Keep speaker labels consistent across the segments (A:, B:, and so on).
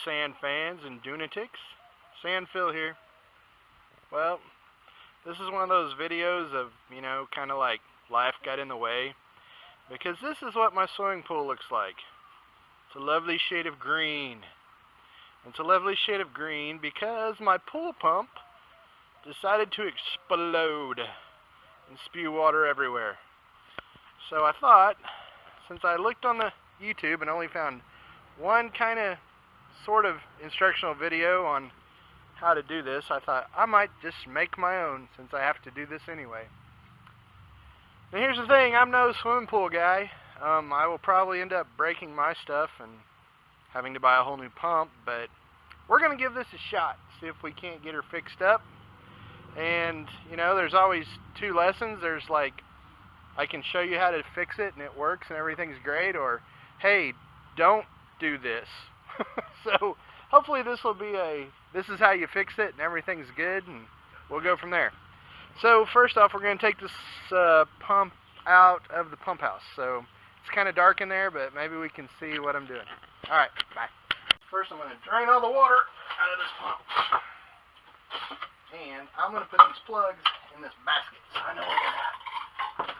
A: sand fans and Dunatics. Sand Phil here. Well, this is one of those videos of, kind of like life got in the way. Because this is what my swimming pool looks like. It's a lovely shade of green. It's a lovely shade of green because my pool pump decided to explode and spew water everywhere. So I thought, since I looked on the YouTube and only found one kind of sort of instructional video on how to do this, I thought I might just make my own since I have to do this anyway. Now here's the thing, I'm no swimming pool guy. I will probably end up breaking my stuff and having to buy a whole new pump, but we're going to give this a shot, see if we can't get her fixed up. And, there's always two lessons. There's like, I can show you how to fix it and it works and everything's great, or, hey, don't do this. So, hopefully this is how you fix it and everything's good, and we'll go from there. So, first off, we're going to take this pump out of the pump house. So, it's kind of dark in there, but maybe we can see what I'm doing. Alright, bye. First, I'm going to drain all the water out of this pump. And I'm going to put these plugs in this basket, so I know where they're at.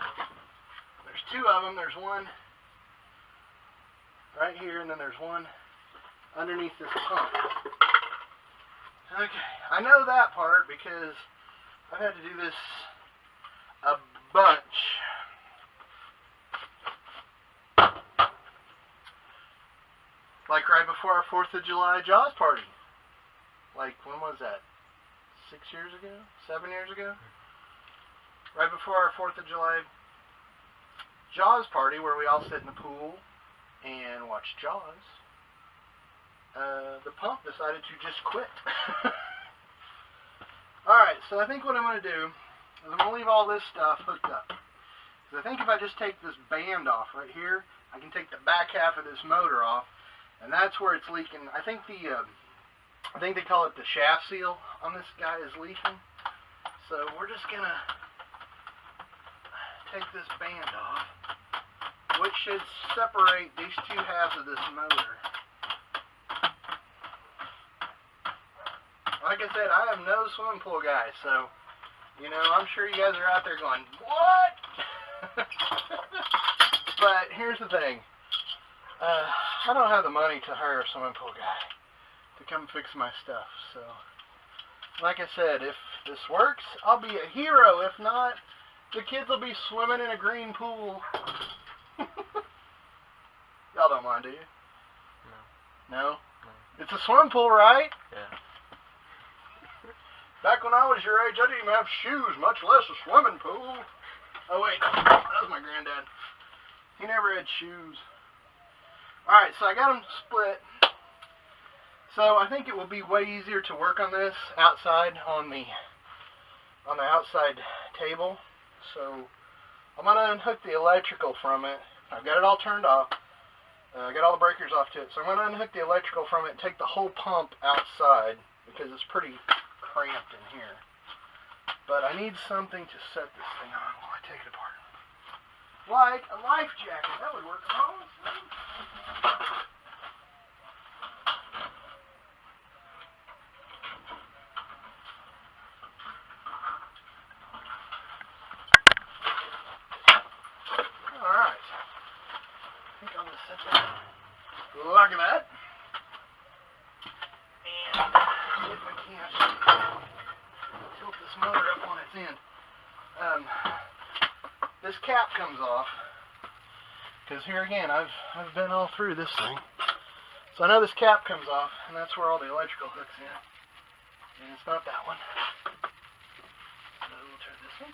A: There's two of them. There's one right here, and then there's one underneath this pump. Okay, I know that part because I've had to do this a bunch. Like right before our 4th of July Jaws party. Like, when was that? 6 years ago? 7 years ago? Right before our 4th of July Jaws party, where we all sit in the pool and watch Jaws, the pump decided to just quit. Alright, so I think what I'm going to do is I'm going to leave all this stuff hooked up. Because I think if I just take this band off right here, I can take the back half of this motor off, and that's where it's leaking. I think they call it the shaft seal on this guy is leaking. So we're just going to take this band off, which should separate these two halves of this motor. Like I said, I am no swimming pool guy, so, I'm sure you guys are out there going, what? But here's the thing. I don't have the money to hire a swimming pool guy to come fix my stuff, so like I said, if this works, I'll be a hero. If not, the kids will be swimming in a green pool. Y'all don't mind, do you? No. No? No. It's a swimming pool, right?
B: Yeah.
A: Back when I was your age, I didn't even have shoes, much less a swimming pool. Oh wait, that was my granddad. He never had shoes. Alright, so I got them split. So I think it will be way easier to work on this outside on the outside table. So I'm going to unhook the electrical from it. I've got it all turned off. I got all the breakers off to it. So I'm going to unhook the electrical from it and take the whole pump outside because it's pretty cramped in here. But I need something to set this thing on while I take it apart. Like a life jacket. That would work honestly. Look at that. And if I can't tilt this motor up on its end. This cap comes off. Because here again, I've been all through this thing. So I know this cap comes off, and that's where all the electrical hooks in. And it's not that one. So we'll turn this one.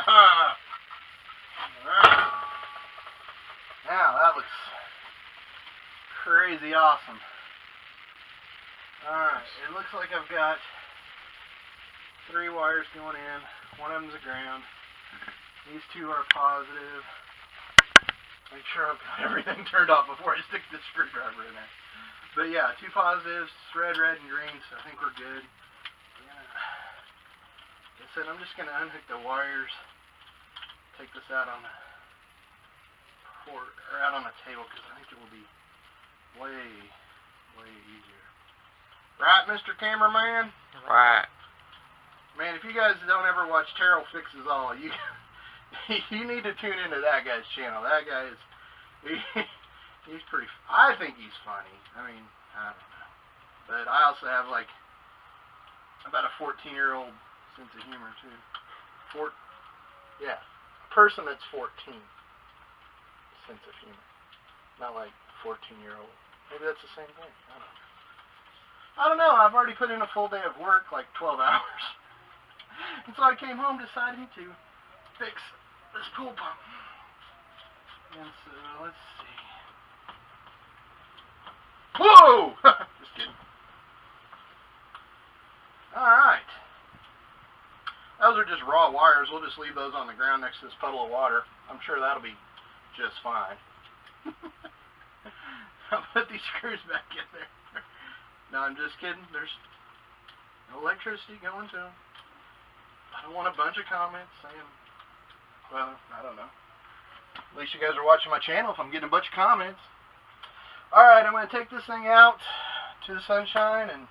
A: Alright. Now that looks crazy awesome. Alright, it looks like I've got 3 wires going in. One of them's a ground. These two are positive. Make sure I've got everything turned off before I stick this screwdriver in there. But yeah, 2 positives, red, and green, so I think we're good. Like I said, I'm just going to unhook the wires, take this out on the out on the table, because I think it will be way easier. Right, Mr. Cameraman?
B: Right.
A: Man, if you guys don't ever watch Taryl Fixes All, you need to tune into that guy's channel. That guy is, he's pretty, I think he's funny. I mean, I don't know. But I also have like about a 14-year-old sense of humor too. Yeah, a person that's 14 sense of humor. Not like 14-year-old. Maybe that's the same thing. I don't know. I've already put in a full day of work, like 12 hours. And so I came home deciding to fix this pool pump. And so, let's see. Whoa! Just kidding. Alright. Those are just raw wires. We'll just leave those on the ground next to this puddle of water. I'm sure that'll be just fine. I'll put these screws back in there. No, I'm just kidding. There's no electricity going to them. I don't want a bunch of comments saying, well, I don't know. At least you guys are watching my channel if I'm getting a bunch of comments. Alright, I'm going to take this thing out to the sunshine and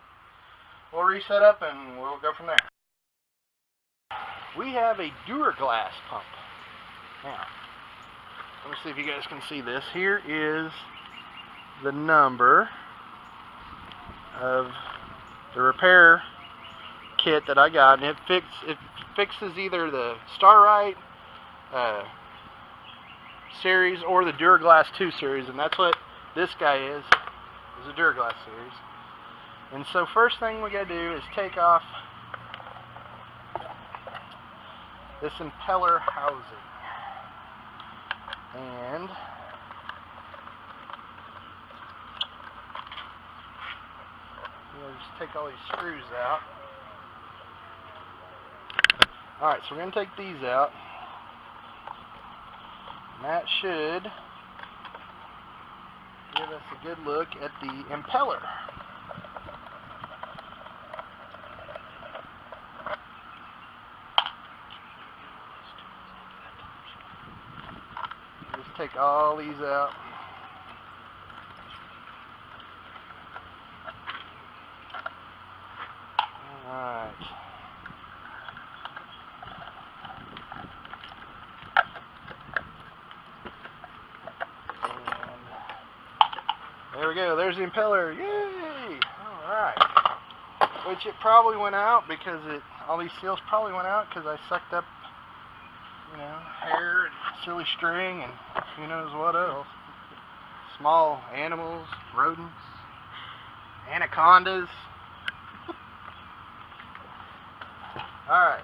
A: we'll reset up and we'll go from there. We have a Duraglass pump. Now, let me see if you guys can see this. Here is the number of the repair kit that I got, and it fixes either the Starrite series or the Duraglass 2 series, and that's what this guy is a Duraglass series. And so first thing we gotta do is take off this impeller housing. And just take all these screws out. Alright, so we're going to take these out. And that should give us a good look at the impeller. Just take all these out. Alright. There we go, there's the impeller, yay! Alright. Which it probably went out because all these seals probably went out because I sucked up, you know, hair and silly string and who knows what else. Small animals, rodents, anacondas. Alright.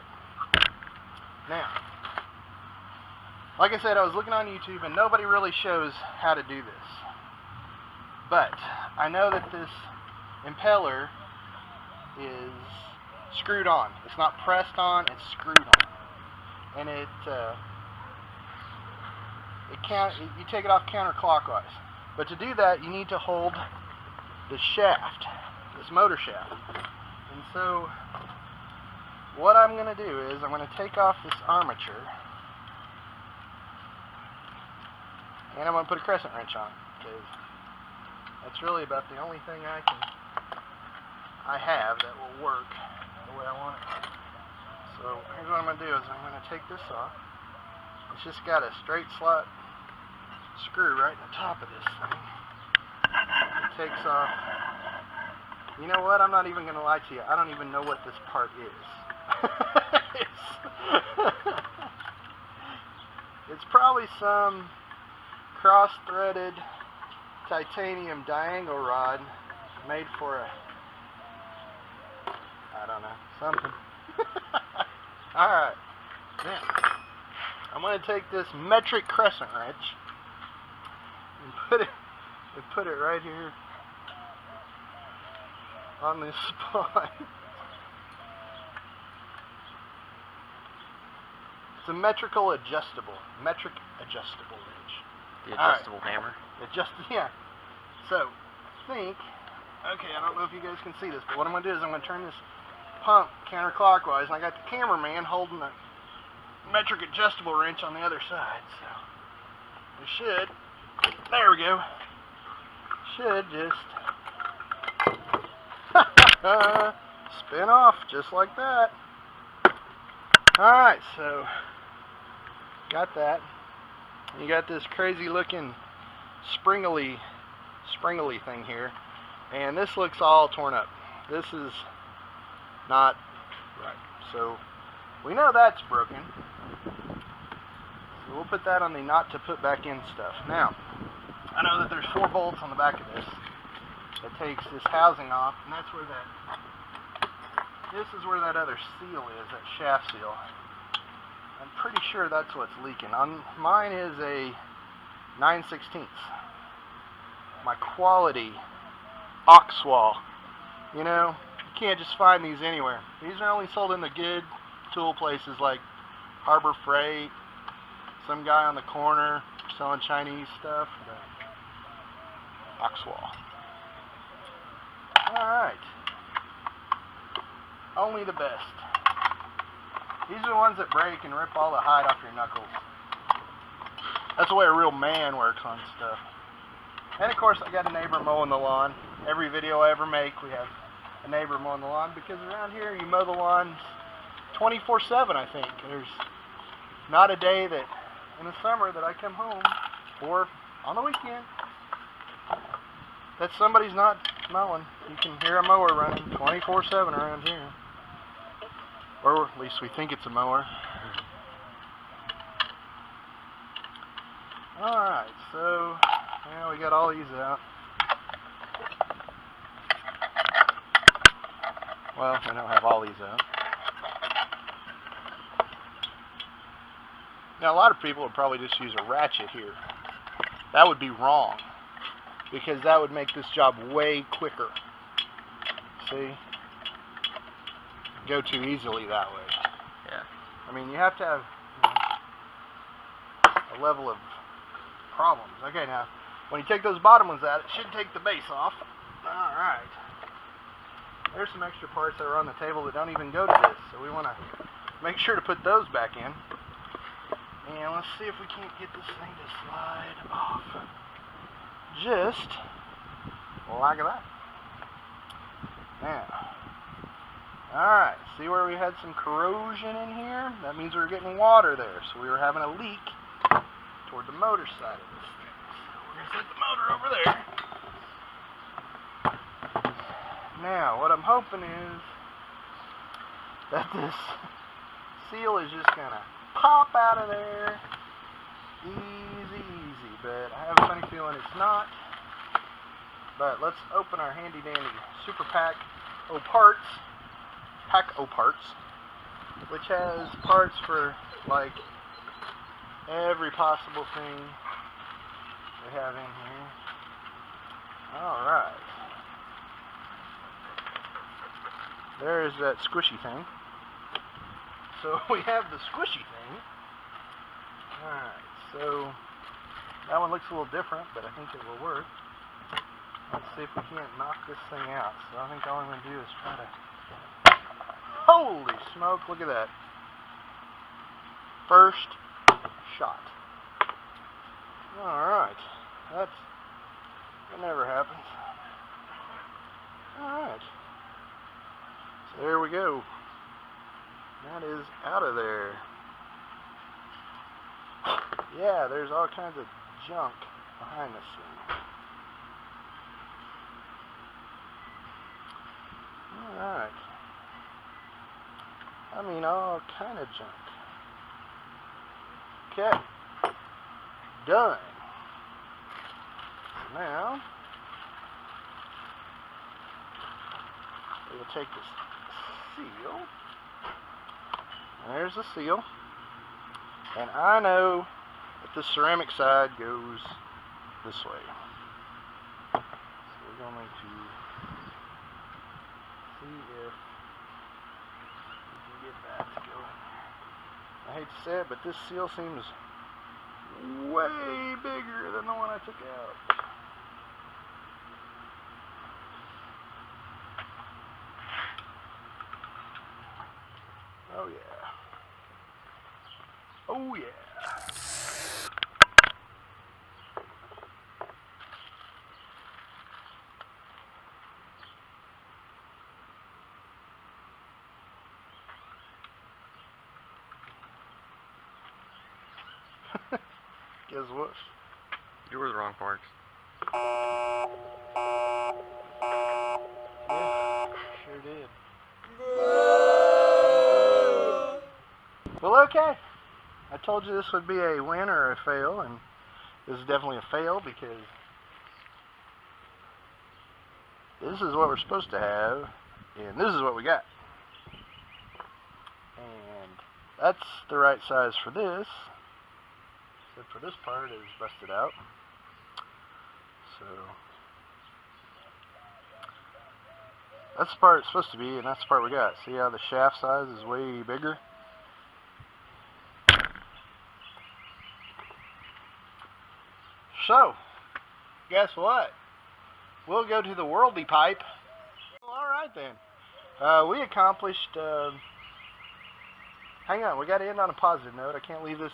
A: Now, like I said, I was looking on YouTube and nobody really shows how to do this. But I know that this impeller is screwed on. It's not pressed on, it's screwed on. And you take it off counterclockwise. But to do that, you need to hold the shaft, this motor shaft. And so what I'm going to do is I'm going to take off this armature and I'm going to put a crescent wrench on, because that's really about the only thing I have that will work the way I want it. So here's what I'm going to do is I'm going to take this off. It's just got a straight slot screw right in the top of this thing. It takes off. You know what? I'm not even going to lie to you. I don't even know what this part is. It's probably some cross-threaded titanium diangle rod made for a, I don't know, something. Alright, now I'm going to take this metric crescent wrench and put it right here on this spot. It's a metric adjustable wrench.
B: The adjustable hammer?
A: Yeah. So, I think, okay, I don't know if you guys can see this, but what I'm going to do is I'm going to turn this pump counterclockwise, and I got the cameraman holding the metric adjustable wrench on the other side, so we should, there we go, should just spin off just like that. Alright, so got that. You got this crazy looking springly thing here, and this looks all torn up. This is not right, so we know that's broken, so we'll put that on the not to put back in stuff. Now I know that there's 4 bolts on the back of this that takes this housing off, and that's where this is where that other seal is, that shaft seal. I'm pretty sure that's what's leaking. Mine is a 9/16. My quality Oxwall. You know, you can't just find these anywhere. These are only sold in the good tool places like Harbor Freight, some guy on the corner selling Chinese stuff. Oxwall. Alright. Only the best. These are the ones that break and rip all the hide off your knuckles. That's the way a real man works on stuff. And of course, I got a neighbor mowing the lawn. Every video I ever make, we have a neighbor mowing the lawn, because around here you mow the lawns 24/7, I think. There's not a day that in the summer that I come home, or on the weekend, that somebody's not mowing. You can hear a mower running 24/7 around here. Or at least we think it's a mower. Alright, so now we got all these out. Well, we don't have all these out. Now a lot of people would probably just use a ratchet here. That would be wrong, because that would make this job way quicker. See? Go too easily that way.
B: Yeah.
A: I mean, you have to have a level of problems. Okay, now, when you take those bottom ones out, it should take the base off. Alright. There's some extra parts that are on the table that don't even go to this, so we want to make sure to put those back in. And let's see if we can't get this thing to slide off. Just like that. Now, alright, see where we had some corrosion in here? That means we were getting water there, so we were having a leak toward the motor side of this thing. So we're going to set the motor over there. Now, what I'm hoping is that this seal is just going to pop out of there easy, but I have a funny feeling it's not. But let's open our handy dandy Super Pack O-Parts, which has parts for like every possible thing we have in here. Alright. There's that squishy thing. So we have the squishy thing. Alright, so that one looks a little different, but I think it will work. Let's see if we can't knock this thing out. So I think all I'm going to do is try to... Holy smoke, look at that. First shot. Alright. That never happens. Alright. So there we go. That is out of there. Yeah, there's all kinds of junk behind this thing. Alright. I mean, all kind of junk. Okay. Done. Now, we will take this seal. There's the seal. And I know that the ceramic side goes this way. So we're going to see if we can get that to go in there. I hate to say it, but this seal seems way bigger than the one I took out. Oh yeah. Oh yeah. Guess what?
B: You were the wrong parts.
A: Yeah, sure did. Well, okay. I told you this would be a win or a fail, and this is definitely a fail because this is what we're supposed to have, and this is what we got. And that's the right size for this, except for this part is busted out. So that's the part it's supposed to be, and that's the part we got. See how the shaft size is way bigger? So, guess what? We'll go to the worldy pipe. Well, alright then. We accomplished, hang on, we got to end on a positive note. I can't leave this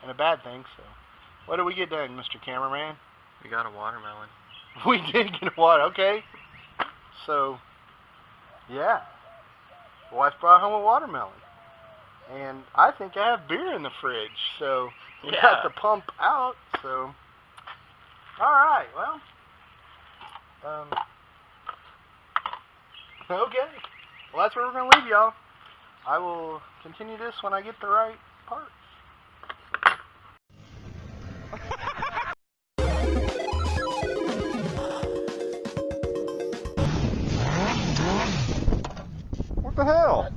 A: in a bad thing, so. What did we get done, Mr. Cameraman?
B: We got a watermelon.
A: We did get a water, okay. So, yeah. The wife brought home a watermelon. And I think I have beer in the fridge, so we got the pump out, so. Alright, well. Okay. Well, that's where we're going to leave y'all. I will continue this when I get the right parts.
C: What the hell?